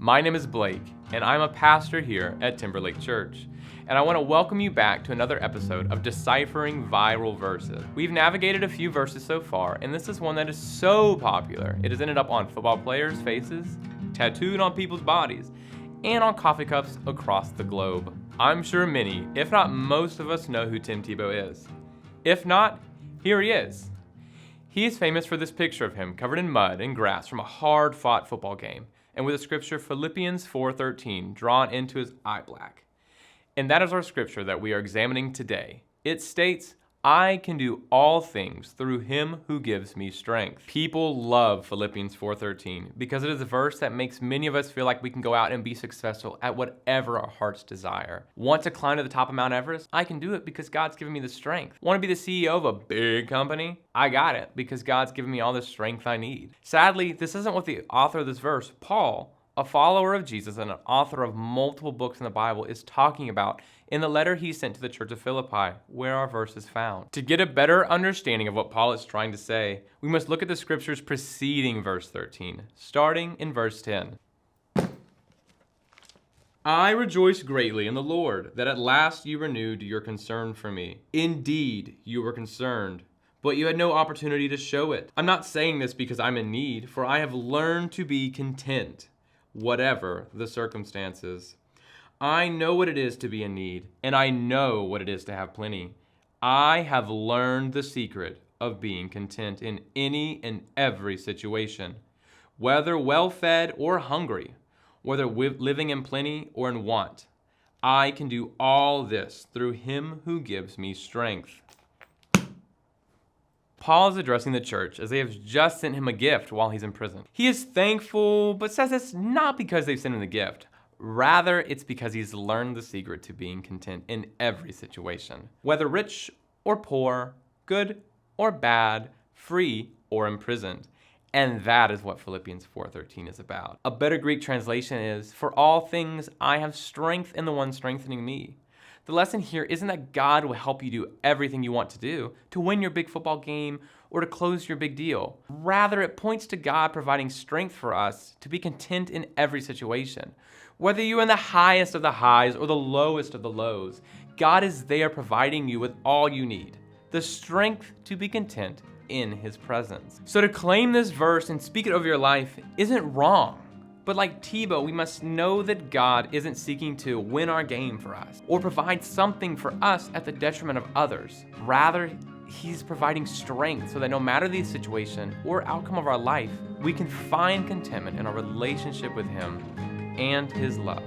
My name is Blake, and I'm a pastor here at Timberlake Church. And I want to welcome you back to another episode of Deciphering Viral Verses. We've navigated a few verses so far, and this is one that is so popular. It has ended up on football players' faces, tattooed on people's bodies, and on coffee cups across the globe. I'm sure many, if not most of us, know who Tim Tebow is. If not, here he is. He is famous for this picture of him covered in mud and grass from a hard-fought football game, and with the scripture Philippians 4:13 drawn into his eye black. And that is our scripture that we are examining today. It states, I can do all things through him who gives me strength. People love Philippians 4:13 because it is a verse that makes many of us feel like we can go out and be successful at whatever our hearts desire. Want to climb to the top of Mount Everest? I can do it because God's given me the strength. Want to be the CEO of a big company? I got it because God's given me all the strength I need. Sadly, this isn't what the author of this verse, Paul, a follower of Jesus and an author of multiple books in the Bible, is talking about in the letter he sent to the church of Philippi, where our verse is found. To get a better understanding of what Paul is trying to say, we must look at the scriptures preceding verse 13, starting in verse 10. I rejoice greatly in the Lord that at last you renewed your concern for me. Indeed, you were concerned, but you had no opportunity to show it. I'm not saying this because I'm in need, for I have learned to be content, whatever the circumstances. I know what it is to be in need, and I know what it is to have plenty. I have learned the secret of being content in any and every situation, whether well-fed or hungry, whether living in plenty or in want. I can do all this through him who gives me strength. Paul is addressing the church as they have just sent him a gift while he's in prison. He is thankful, but says it's not because they've sent him the gift. Rather, it's because he's learned the secret to being content in every situation, whether rich or poor, good or bad, free or imprisoned. And that is what Philippians 4:13 is about. A better Greek translation is, for all things I have strength in the one strengthening me. The lesson here isn't that God will help you do everything you want to do, to win your big football game, or to close your big deal. Rather, it points to God providing strength for us to be content in every situation. Whether you're in the highest of the highs or the lowest of the lows, God is there providing you with all you need, the strength to be content in his presence. So to claim this verse and speak it over your life isn't wrong. But like Tebow, we must know that God isn't seeking to win our game for us or provide something for us at the detriment of others. Rather, he's providing strength so that no matter the situation or outcome of our life, we can find contentment in our relationship with him and his love.